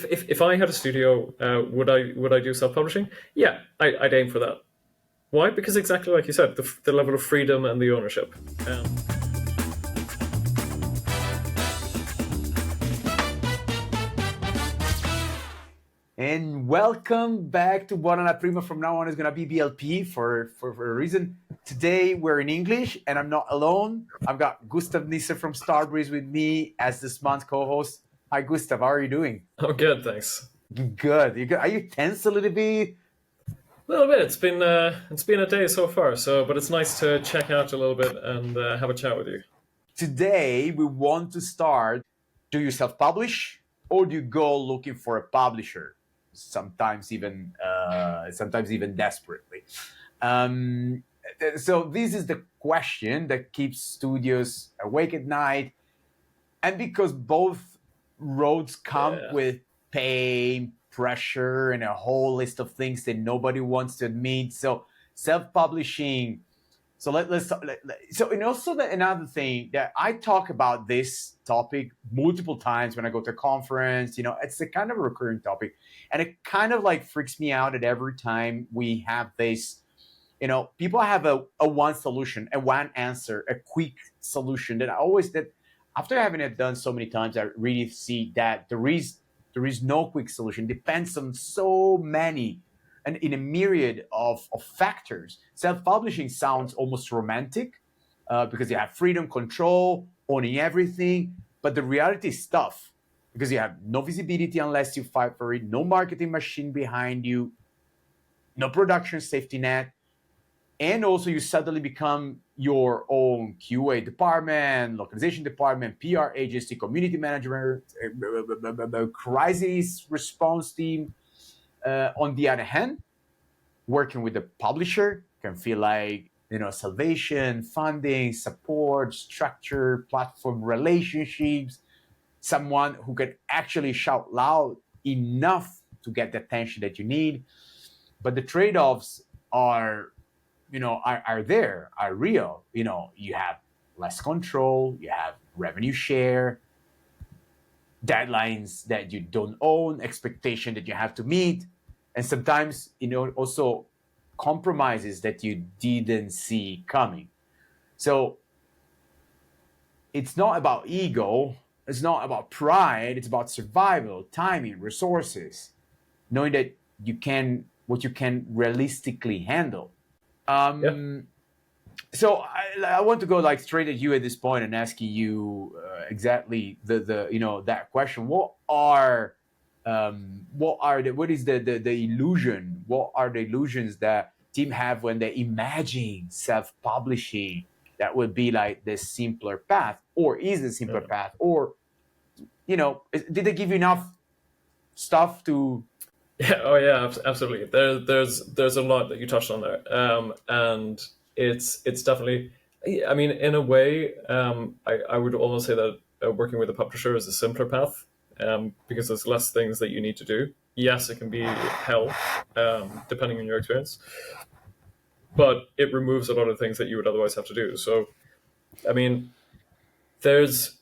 if I had a studio, would I do self-publishing? Yeah, I'd aim for that. Why? Because exactly like you said, the level of freedom and the ownership. Um, And welcome back to Banana Prima. From now on, it's going to be BLP for a reason. Today, we're in English, and I'm not alone. I've got Gustav Nisser from Starbreeze with me as this month's co-host. Hi, Gustav. How are you doing? oh, good, thanks. Good. You good? Are you tense a little bit? A little bit. It's been a day so far. But it's nice to check out a little bit and have a chat with you. Today, we want to start. Do you self-publish, or do you go looking for a publisher? Sometimes even desperately. Um, so this is the question that keeps studios awake at night, and because both roads come Yeah. with pain, pressure, and a whole list of things that nobody wants to admit. So self-publishing. So and also another thing that I talk about this topic multiple times when I go to a conference. It's a kind of a recurring topic, and it kind of like freaks me out that every time we have this, people have a one solution, a one answer, a quick solution that after having it done so many times, I really see that there is no quick solution. It depends on so many and in a myriad of factors. Self-publishing sounds almost romantic because you have freedom, control, owning everything. But the reality is tough because you have no visibility unless you fight for it, no marketing machine behind you, no production safety net. And also you suddenly become your own QA department, localization department, PR agency, community manager, crisis response team. On the other hand, working with the publisher can feel like salvation, funding, support, structure, platform relationships, someone who can actually shout loud enough to get the attention that you need. But the trade-offs are real. You have less control, you have revenue share, deadlines that you don't own, expectation that you have to meet, and sometimes also compromises that you didn't see coming. So it's not about ego, it's not about pride, it's about survival, timing, resources, knowing that what you can realistically handle. Yeah. So I want to go like straight at you at this point and asking you exactly that question. What is the illusion? What are the illusions that team have when they imagine self-publishing? That would be like the simpler path, or is the simpler path, or did they give you enough stuff to? Yeah. Oh, yeah. Absolutely. There's a lot that you touched on there, and it's definitely. I mean, in a way, I would almost say that working with a publisher is a simpler path, because there's less things that you need to do. Yes, it can be hell, depending on your experience, but it removes a lot of things that you would otherwise have to do. So, I mean, there's.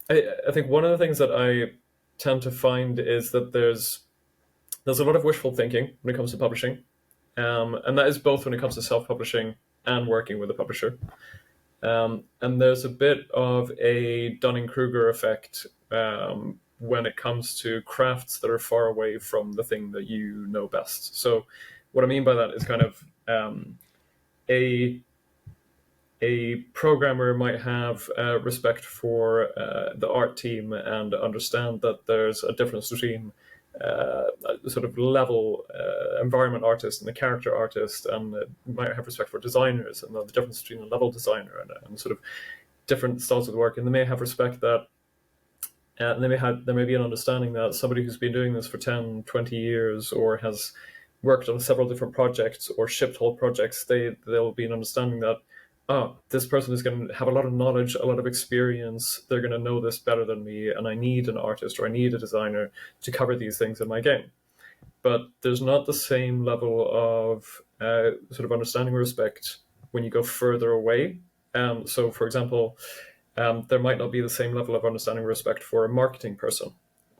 I think one of the things that I tend to find is that there's a lot of wishful thinking when it comes to publishing, and that is both when it comes to self-publishing and working with a publisher. And there's a bit of a Dunning-Kruger effect when it comes to crafts that are far away from the thing that you know best. So what I mean by that is kind of a programmer might have respect for the art team and understand that there's a difference between sort of level environment artist and the character artist, and might have respect for designers and the difference between a level designer and sort of different styles of work. And they may have respect that there may be an understanding that somebody who's been doing this for 10, 20 years or has worked on several different projects or shipped whole projects, they'll be an understanding that this person is going to have a lot of knowledge, a lot of experience. They're going to know this better than me, and I need an artist or I need a designer to cover these things in my game. But there's not the same level of sort of understanding or respect when you go further away. So, for example, there might not be the same level of understanding or respect for a marketing person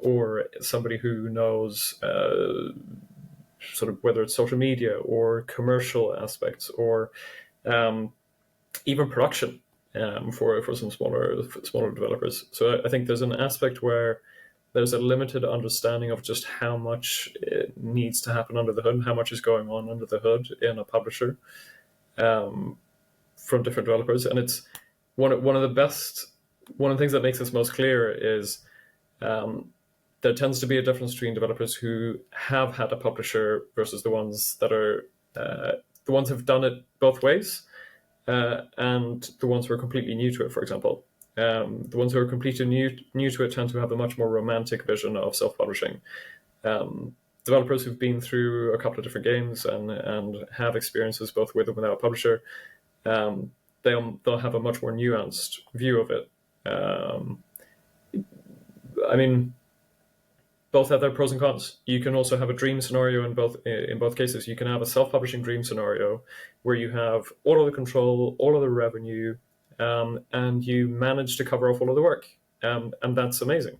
or somebody who knows sort of whether it's social media or commercial aspects or um, even production for some smaller developers. So I think there's an aspect where there's a limited understanding of just how much it needs to happen under the hood and how much is going on under the hood in a publisher um, from different developers. And it's one of the best one of the things that makes this most clear is um, there tends to be a difference between developers who have had a publisher versus the ones that are the ones who've done it both ways, and the ones who are completely new to it. For example, the ones who are completely new to it tend to have a much more romantic vision of self-publishing. Developers who've been through a couple of different games and have experiences both with and without a publisher, um, they'll have a much more nuanced view of it. I mean, both have their pros and cons. You can also have a dream scenario in both cases. You can have a self-publishing dream scenario where you have all of the control, all of the revenue, and you manage to cover off all of the work, and that's amazing.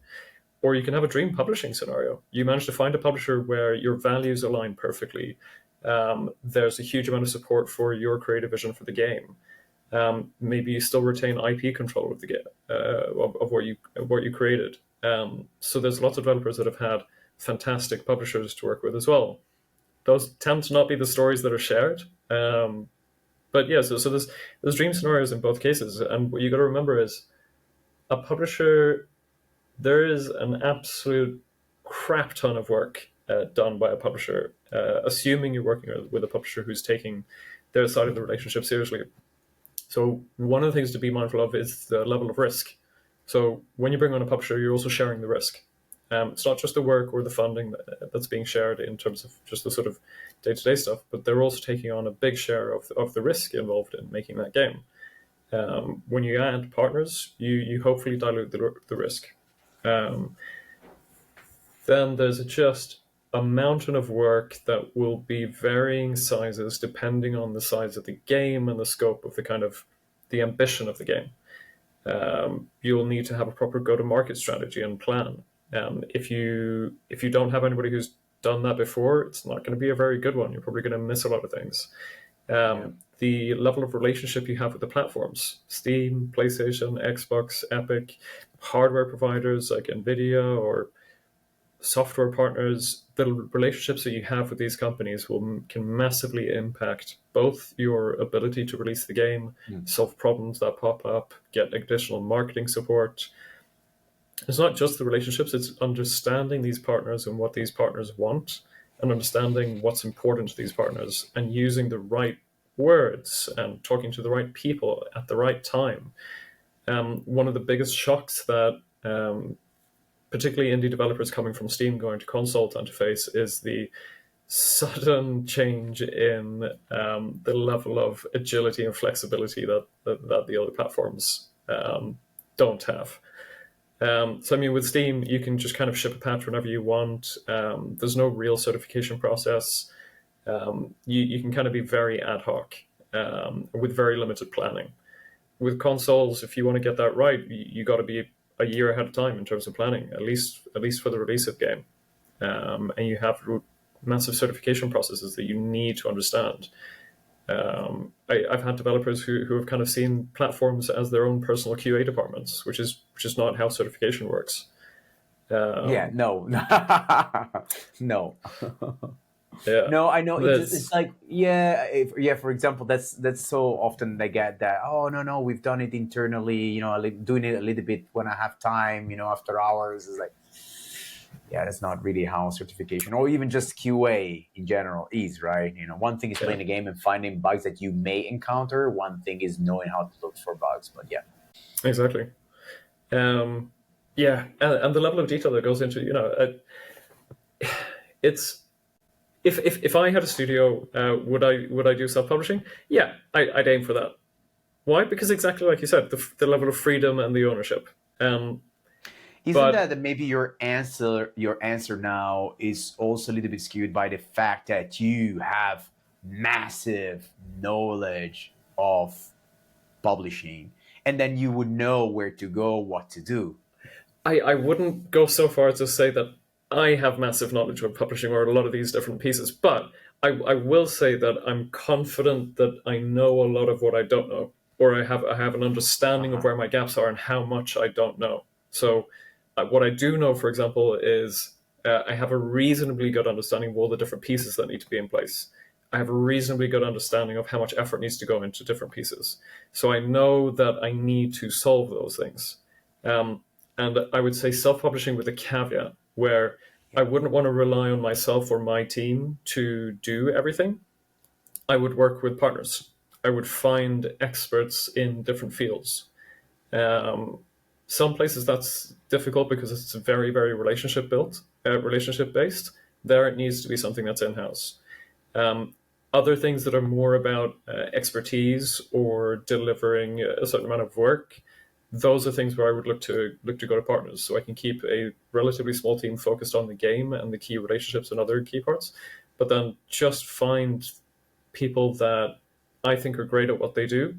Or you can have a dream publishing scenario. You manage to find a publisher where your values align perfectly. There's a huge amount of support for your creative vision for the game. Maybe you still retain IP control of the game of what you created. So there's lots of developers that have had fantastic publishers to work with as well. Those tend to not be the stories that are shared. But yeah, so there's dream scenarios in both cases, and what you got to remember is a publisher. There is an absolute crap ton of work done by a publisher, assuming you're working with a publisher who's taking their side of the relationship seriously. So one of the things to be mindful of is the level of risk. So when you bring on a publisher, you're also sharing the risk. It's not just the work or the funding that's being shared in terms of just the sort of day-to-day stuff, but they're also taking on a big share of the risk involved in making that game. When you add partners, you hopefully dilute the risk. Um, then there's just a mountain of work that will be varying sizes depending on the size of the game and the scope of the ambition of the game. You'll need to have a proper go-to-market strategy and plan. If you don't have anybody who's done that before, it's not going to be a very good one. You're probably going to miss a lot of things. Yeah. The level of relationship you have with the platforms, Steam, PlayStation, Xbox, Epic, hardware providers like Nvidia or software partners, the relationships that you have with these companies can massively impact both your ability to release the game, solve problems that pop up, get additional marketing support. It's not just the relationships, it's understanding these partners and what these partners want, and understanding what's important to these partners and using the right words and talking to the right people at the right time. One of the biggest shocks that particularly indie developers coming from Steam going to console tend to face is the sudden change in the level of agility and flexibility that the other platforms don't have. So I mean, with Steam, you can just kind of ship a patch whenever you want. There's no real certification process. You can kind of be very ad hoc with very limited planning. With consoles, if you want to get that right, you got to be a year ahead of time in terms of planning, at least for the release of the game. And you have massive certification processes that you need to understand. I've had developers who have kind of seen platforms as their own personal QA departments, which is not how certification works. Yeah, no. No. Yeah, No, I know it's that's like yeah. For example, that's so often they get that. Oh no, we've done it internally. Doing it a little bit when I have time. After hours is like, yeah, that's not really how certification or even just QA in general is, right? One thing is yeah, playing a game and finding bugs that you may encounter. One thing is knowing how to look for bugs. But yeah, exactly. Yeah, and the level of detail that goes into it's if I had a studio, would I do self publishing? Yeah, I'd aim for that. Why? Because exactly like you said, the level of freedom and the ownership. isn't But that maybe your answer now is also a little bit skewed by the fact that you have massive knowledge of publishing, and then you would know where to go, what to do. I wouldn't go so far as to say that I have massive knowledge of publishing or a lot of these different pieces, but I will say that I'm confident that I know a lot of what I don't know, or I have an understanding of Uh-huh. where my gaps are and how much I don't know. So, what I do know, for example, is I have a reasonably good understanding of all the different pieces that need to be in place. I have a reasonably good understanding of how much effort needs to go into different pieces. So I know that I need to solve those things. Um, and I would say self-publishing with a caveat where I Okay. wouldn't want to rely on myself or my team to do everything. I would work with partners. I would find experts in different fields. Um, some places that's difficult because it's very, very relationship based. There it needs to be something that's in house. Um, Other things that are more about expertise or delivering a certain amount of work, those are things where I would look to go to partners, so I can keep a relatively small team focused on the game and the key relationships and other key parts, but then just find people that I think are great at what they do,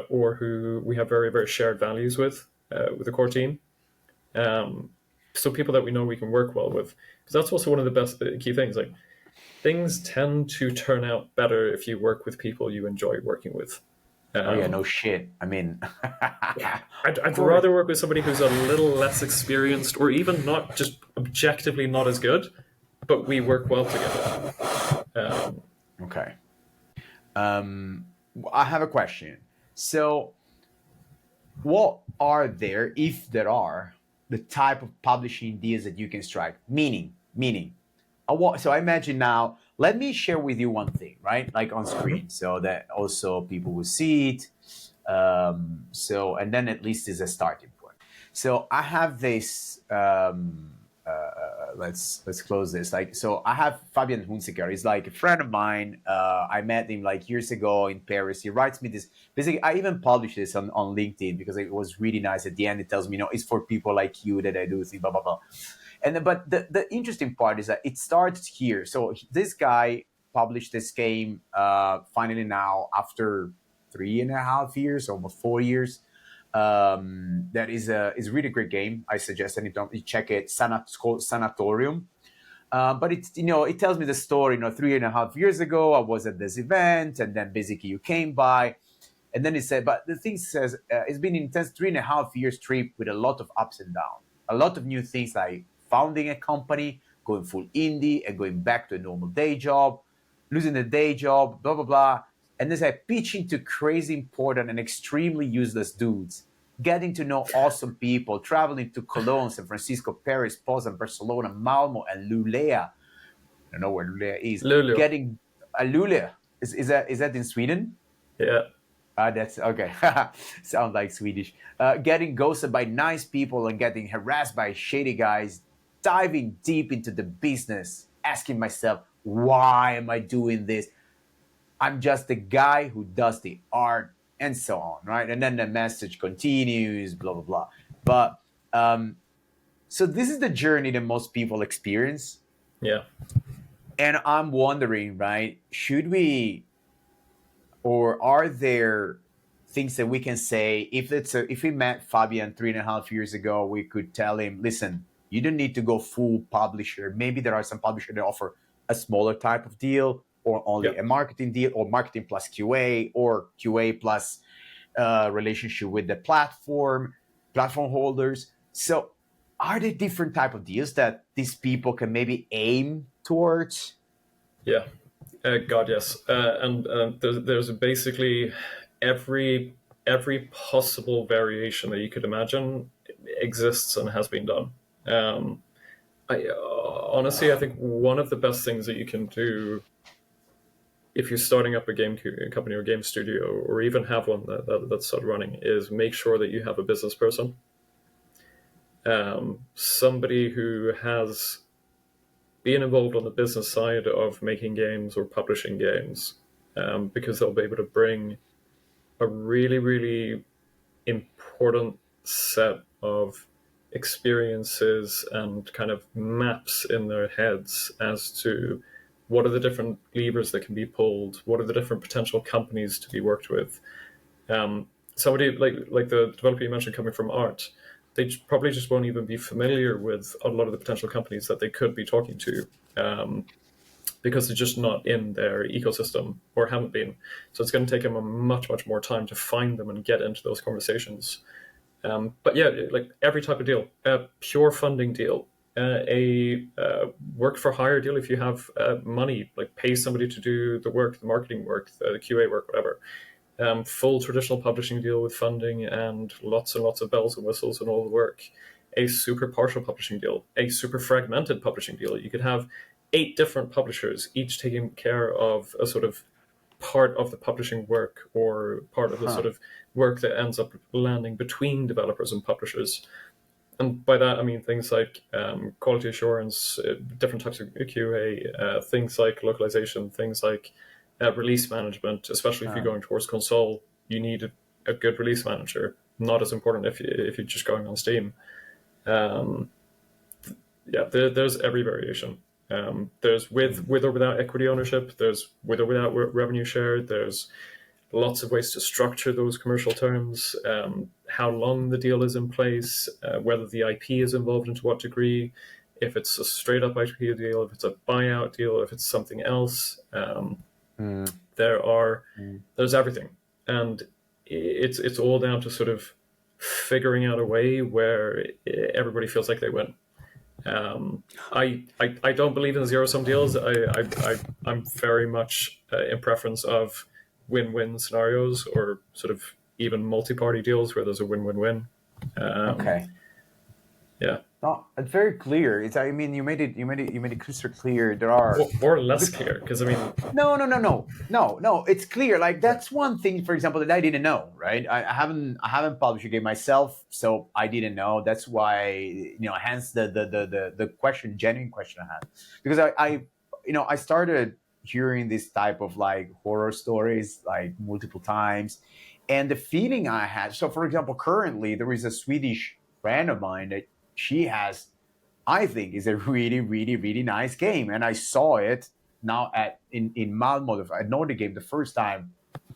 or who we have very very shared values with the core team. Um, so people that we know we can work well with, because that's also one of the best key things. Like things tend to turn out better if you work with people you enjoy working with. Oh yeah, Um, no shit. I mean, yeah, of I'd course. rather work with somebody who's a little less experienced, or even not just objectively not as good, but we work well together. Um, Okay. I have a question. So, what are there, if there are, the type of publishing deals that you can strike? Meaning, so I imagine now. Let me share with you one thing, right? Like on mhm. screen, so that also people will see it. So, and then at least is a starting point. So I have this. Let's close this. Like, so I have Fabian Hunziker. He's like a friend of mine. I met him like years ago in Paris. He writes me this. Basically, I even published this on LinkedIn because it was really nice. At the end, it tells me, it's for people like you that I do things, blah blah blah. And then, but the interesting part is that it starts here. So this guy published this game finally now after 3.5 years, almost 4 years. That is a really great game. I suggest anytime you check it. It's called Sanatorium. But it tells me the story. 3.5 years ago, I was at this event, and then basically you came by, and then it said, but the thing says it's been an intense 3.5 years trip with a lot of ups and downs, a lot of new things like founding a company, going full indie, and going back to a normal day job, losing the day job, blah blah blah. And there's like pitching to crazy important and extremely useless dudes, getting to know awesome people, traveling to Cologne, San Francisco, Paris, Poznan, Barcelona, Malmo, and Luleå. I don't know where Luleå is. Lulu, Getting Luleå is that in Sweden? yeah, That's okay. Sound like Swedish. Getting ghosted by nice people and getting harassed by shady guys. Diving deep into the business, asking myself, why am I doing this? I'm just the guy who does the art, and so on, right? And then the message continues, blah blah blah. But so this is the journey that most people experience, yeah, and I'm wondering, right? Should we, or are there things that we can say, if we met Fabian 3.5 years ago, we could tell him, listen, you don't need to go full publisher. Maybe there are some publishers that offer a smaller type of deal, or yeah, only a marketing deal, or marketing plus QA, or QA plus relationship with the platform holders. So are there different type of deals that these people can maybe aim towards? yeah. God, yes. And there's basically every every possible variation that you could imagine exists and has been done. Honestly, I think one of the best things that you can do if you're starting up a game company or game studio, or even have one that's started running, is make sure that you have a business person, somebody who has been involved on the business side of making games or publishing games, because they'll be able to bring a really, really important set of experiences and kind of maps in their heads as to what are the different levers that can be pulled, what are the different potential companies to be worked with. Somebody like the developer you mentioned coming from art. probably just won't even be familiar with a lot of the potential companies that they could be talking to, because they're just not in their ecosystem or haven't been. So it's going to take them a much more time to find them and get into those conversations. But yeah, like every type of deal, a pure funding deal, a work for hire deal. If you have money, like pay somebody to do the work, the marketing work, the QA work, whatever. Full traditional publishing deal with funding and lots of bells and whistles and all the work. A super partial publishing deal, a super fragmented publishing deal. You could have 8 different publishers, each taking care of a sort of part of the publishing work or part of the Huh. sort of work that ends up landing between developers and publishers. And by that, I mean things like quality assurance, different types of QA, things like localization, things like release management, especially if you're Huh. going towards console. You need a good release manager. Not as important if you're just going on Steam. Um, yeah, there's every variation. There's with or without equity ownership. There's with or without revenue share. There's lots of ways to structure those commercial terms, how long the deal is in place, whether the IP is involved and to what degree, if it's a straight up IP deal, if it's a buyout deal, if it's something else. Mm. There are Mm. there's everything, and it's all down to sort of figuring out a way where everybody feels like they win. I don't believe in zero sum deals. I'm very much in preference of win-win scenarios or sort of even multi-party deals where there's a win-win-win. Um, Okay. yeah, No, it's very clear. It's. I mean, you made it crystal clear. There are. or less clear because I mean, No. It's clear. Like that's one thing, for example, that I didn't know. Right? I haven't published a game myself, so I didn't know. That's why hence the question, genuine question I had, because I started hearing this type of like horror stories like multiple times, and the feeling I had. So, for example, currently there is a Swedish friend of mine that she has, I think, is a really nice game, and I saw it now in Malmo. I know the game the first time.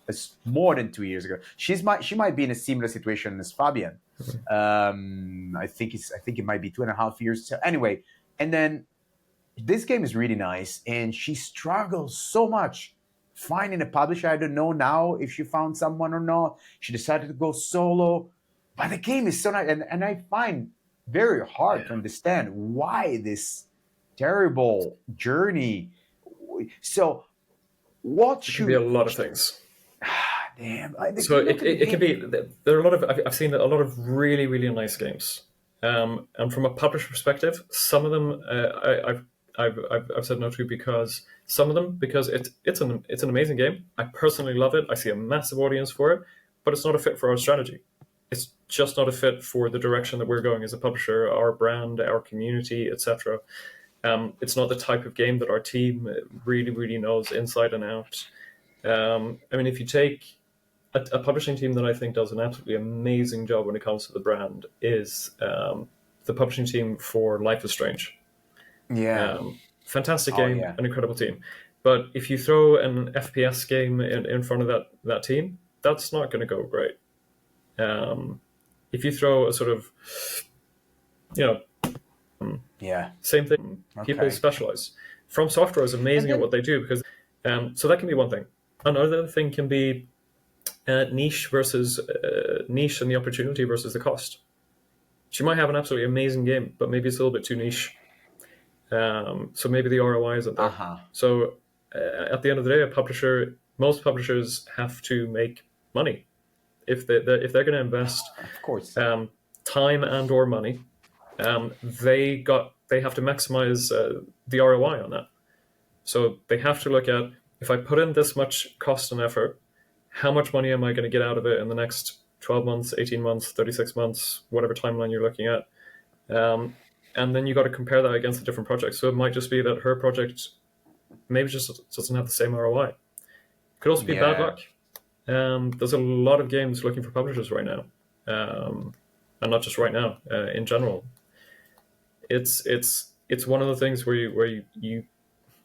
It's more than 2 years ago. She might be in a similar situation as Fabian. I think it might be 2.5 years. So anyway, and then this game is really nice, and she struggles so much finding a publisher. I don't know now if she found someone or not. She decided to go solo, but the game is so nice, and I find very hard to yeah, understand why this terrible journey. So, what it can be a should? lot of things. Damn, So look at the it can game. be. There are a lot of I've seen a lot of really nice games. And from a publisher perspective, some of them I've said no to because some of them because it's an amazing game. I personally love it. I see a massive audience for it, but it's not a fit for our strategy. It's just not a fit for the direction that we're going as a publisher, our brand, our community, etc. It's not the type of game that our team really knows inside and out. I mean, if you take a publishing team that I think does an absolutely amazing job when it comes to the brand is the publishing team for Life is Strange. Yeah. Fantastic Oh game, yeah. an incredible team. But if you throw an FPS game in front of that team, that's not going to go great. If you throw a sort of, you know, Yeah. same thing, people Okay. specialize. From Software is And amazing at then what they do because, so that can be one thing. Another thing can be niche versus niche and the opportunity versus the cost. She might have an absolutely amazing game, but maybe it's a little bit too niche. So maybe the ROI isn't there. uh-huh. So at the end of the day, most publishers have to make money if they're going to invest Of course. time and or money. They have to maximize the ROI on that. So they have to look at if I put in this much cost and effort, how much money am I going to get out of it in the next 12 months, 18 months, 36 months, whatever timeline you're looking at. And then you got to compare that against the different projects. So it might just be that her project maybe just doesn't have the same ROI. Could also be bad Yeah. luck. There's a lot of games looking for publishers right now, and not just right now. In general, it's one of the things where you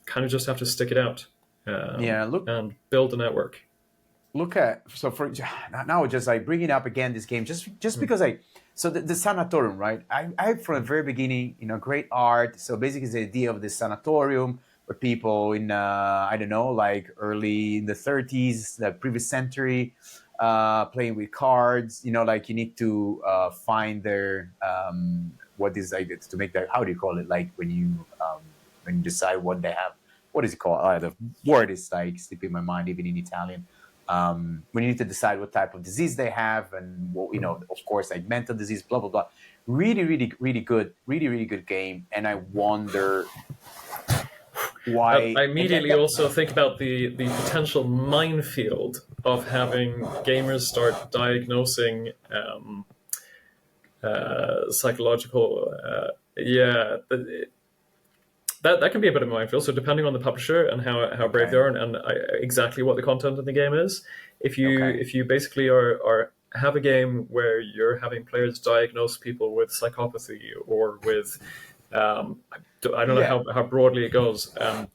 kind of just have to stick it out Yeah. and build a network. Look at, so for now just like bringing up again this game just Mm. because So the sanatorium, right? I from the very beginning, great art. So basically, it's the idea of the sanatorium where people in I don't know, like early in the 30s, the previous century, playing with cards. Like you need to find their what is like to make that. How do you call it? Like when you decide what they have. What is it called? The word is like slipping my mind, even in Italian. When you need to decide what type of disease they have, and of course, like mental disease, blah blah blah. Really, really, really good, really, really good game. And I wonder I why. And immediately also think about the potential minefield of having gamers start diagnosing psychological. Yeah, that can be a bit of a minefield. So depending on the publisher and how brave they okay, are, and exactly what the content of the game is, okay, if you basically are have a game where you're having players diagnose people with psychopathy or with I don't know yeah. how broadly it goes.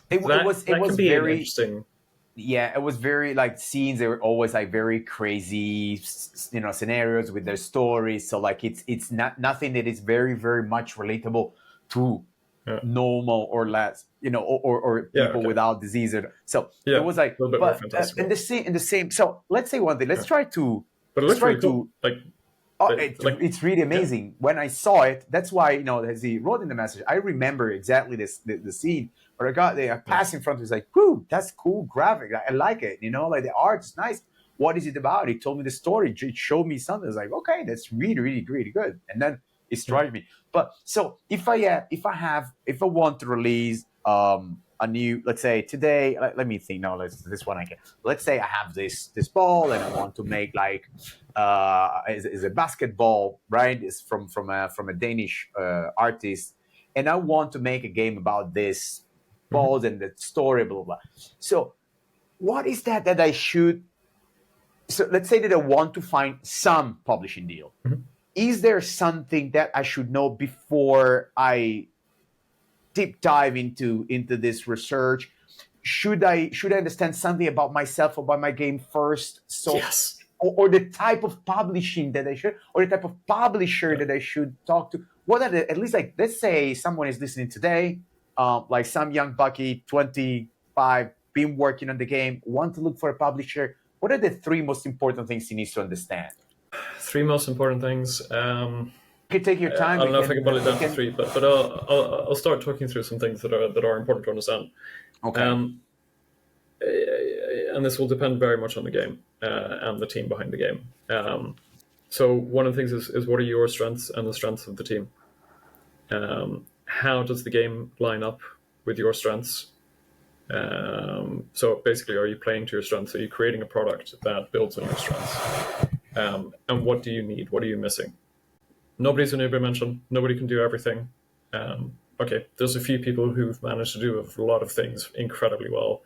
It That can was be an very interesting. yeah, it was very like scenes. They were always like very crazy, scenarios with their stories. So like it's not nothing that is very very much relatable to Yeah, normal or less, or yeah, people okay, without disease. So it yeah, a was like, little bit more but fantastical. in the same. So let's say one thing. Yeah. But it Let's looks try really cool. to Oh, Like it's really yeah, amazing. When I saw it, that's why, as he wrote in the message, I remember exactly the scene where I yeah, passed in front of. He's like, "Whoo, that's cool graphic. I like it. Like the art is nice. What is it about?" He told me the story. It showed me something. I was like, "Okay, that's really, really, really good." And then it yeah. struck me. But so if I want to release a new, let's say today, let me think. No, this one I can. Let's say I have this ball and I want to make like is a basketball, right? It's from a Danish artist, and I want to make a game about this Mhm. balls and the story, blah blah blah. So, what is that I should? So, let's say that I want to find some publishing deal. Mhm. Is there something that I should know before I deep dive into this research? Should I understand something about myself or about my game first? So, Yes. or the type of publishing that I should, or the type of publisher Yeah. that I should talk to. What are at least like, let's say someone is listening today, like some young bucky, 25, been working on the game, want to look for a publisher. What are the three most important things he needs to understand? Three most important things. You can take your I time. don't We know if I can can boil it we down to can. three, but I'll start talking through some things that are important to understand. Okay. Um, and this will depend very much on the game and the team behind the game. So one of the things is what are your strengths and the strengths of the team? How does the game line up with your strengths? So basically, are you playing to your strengths? Are you creating a product that builds on your strengths? And what do you need? What are you missing? Nobody's an Ubermensch. Nobody can do everything. Okay, there's a few people who've managed to do a lot of things incredibly well.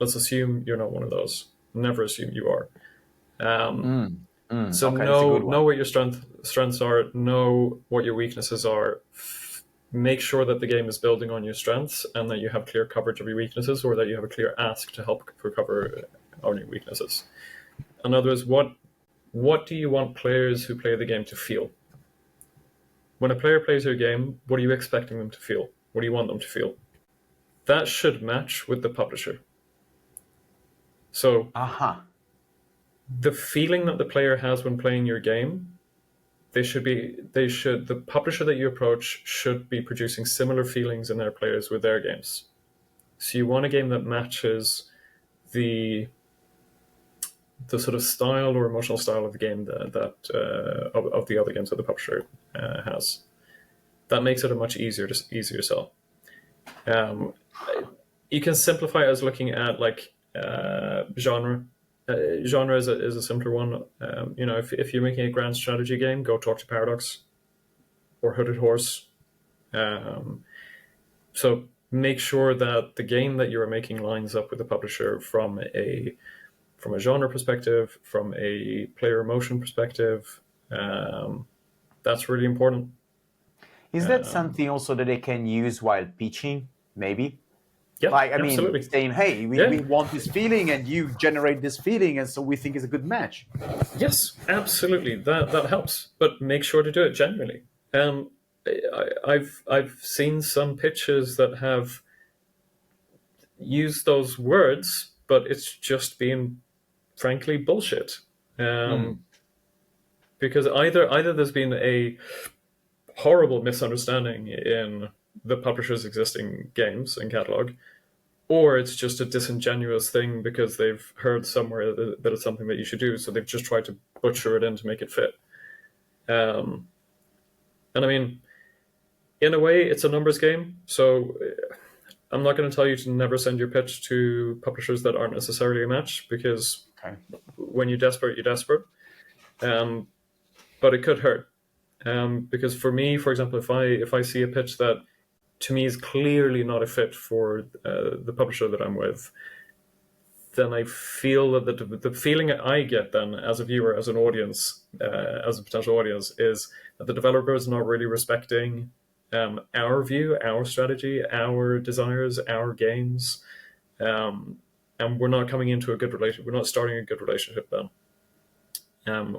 Let's assume you're not one of those. Never assume you are. Um, so Okay, that's a good know one. what your strengths are. Know what your weaknesses are. Make sure that the game is building on your strengths and that you have clear coverage of your weaknesses, or that you have a clear ask to help recover on your weaknesses. In other words, what do you want players who play the game to feel? When a player plays your game, what are you expecting them to feel? What do you want them to feel? That should match with the publisher. So Uh-huh. the feeling that the player has when playing your game, the publisher that you approach should be producing similar feelings in their players with their games. So you want a game that matches the the sort of style or emotional style of the game of the other games that the publisher has. That makes it a much easier sell. Um, you can simplify it as looking at like genre. Genre is a simpler one. If you're making a grand strategy game, go talk to Paradox or Hooded Horse. Um, so make sure that the game that you are making lines up with the publisher from a genre perspective, from a player emotion perspective. That's really important. Is that Um, something also that they can use while pitching? Maybe. Yeah, Like, I mean, absolutely. saying, hey, Yeah. we want this feeling and you generate this feeling. And so we think it's a good match. Yes, absolutely. That helps, but make sure to do it genuinely. I've seen some pitches that have used those words, but it's just been frankly bullshit. Hmm. Because either there's been a horrible misunderstanding in the publisher's existing games and catalog, or it's just a disingenuous thing because they've heard somewhere that it's something that you should do, so they've just tried to butcher it in to make it fit. Um, and I mean, in a way, it's a numbers game. So I'm not going to tell you to never send your pitch to publishers that aren't necessarily a match, because Okay. when you're desperate, you're desperate. But it could hurt. Because for me, for example, if I see a pitch that to me is clearly not a fit for the publisher that I'm with, then I feel that the feeling I get then as a viewer, as an audience, as a potential audience, is that the developer is not really respecting our view, our strategy, our desires, our games, and we're not coming into a good relationship. We're not starting a good relationship then.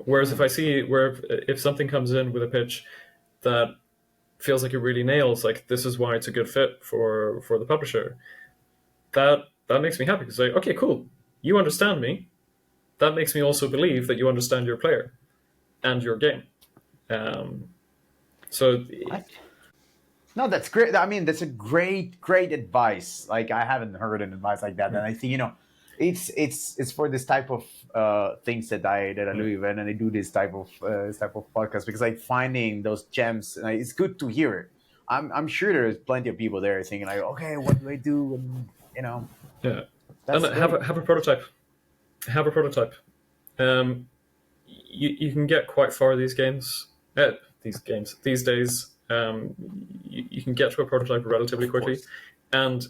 Whereas if I see if something comes in with a pitch that feels like it really nails, like this is why it's a good fit for the publisher, that makes me happy, because like, okay, cool, you understand me. That makes me also believe that you understand your player and your game. Um, so What? No, that's great. I mean, that's a great advice. Like, I haven't heard an advice like that, and I think, it's for this type of things that I live in, and I do this type of podcast, because like finding those gems, and it's good to hear it. I'm sure there's plenty of people there thinking like, okay, what do I do? And yeah, and that's great. have a prototype. Have a prototype. You can get quite far these games. These days. You can get to a prototype relatively quickly, and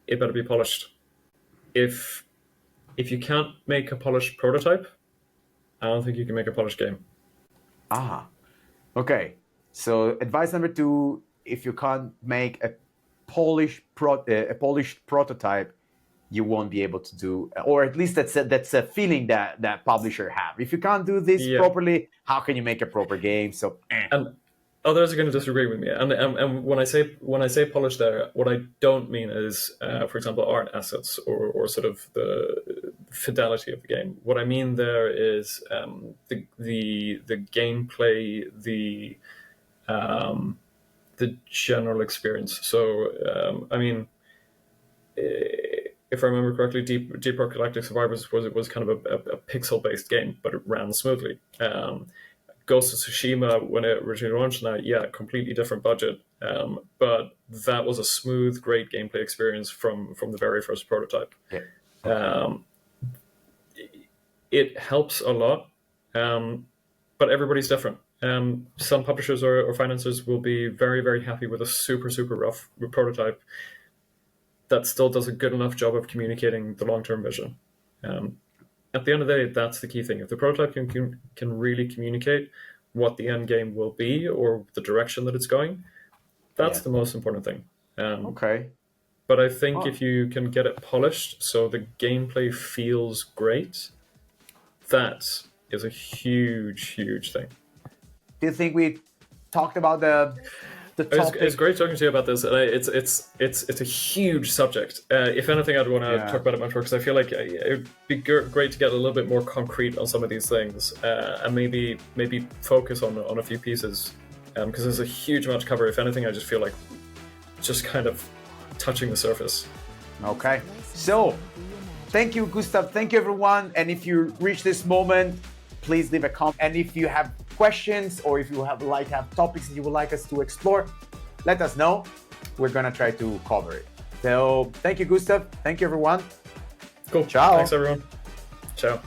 it better be polished. If you can't make a polished prototype, I don't think you can make a polished game. Ah, okay. So advice number 2: if you can't make a polished prototype, you won't be able to do, or at least that's a feeling that publisher have. If you can't do this Yeah, properly, how can you make a proper game? So, and others are going to disagree with me. And when I say polished, there, what I don't mean is, for example, art assets, or sort of the fidelity of the game. What I mean there is the gameplay, the general experience. So I mean, if I remember correctly, Deep Rock Galactic Survivors was kind of a pixel based game, but it ran smoothly. Ghost of Tsushima, when it originally launched, now, yeah, completely different budget, but that was a smooth, great gameplay experience from the very first prototype. yeah. Okay. It helps a lot, but everybody's different. Some publishers or financiers will be very, very happy with a super rough prototype that still does a good enough job of communicating the long-term vision. At the end of the day, that's the key thing. If the prototype can really communicate what the end game will be, or the direction that it's going, that's Yeah. the most important thing. Okay. But I think Oh, if you can get it polished so the gameplay feels great, that is a huge thing. do you think we talked about the topic? It's great talking to you about this. It's a huge subject. If anything, I'd want to Yeah. talk about it much more, because I feel like it would be great to get a little bit more concrete on some of these things, and maybe focus on a few pieces, because there's a huge amount to cover. If anything, I just feel like just kind of touching the surface. Okay. So, thank you, Gustav. Thank you, everyone. And if you reach this moment, please leave a comment. And if you have questions, or if you have topics that you would like us to explore, let us know. We're gonna try to cover it. So, thank you, Gustav. Thank you, everyone. Cool. Ciao. Thanks, everyone. Ciao.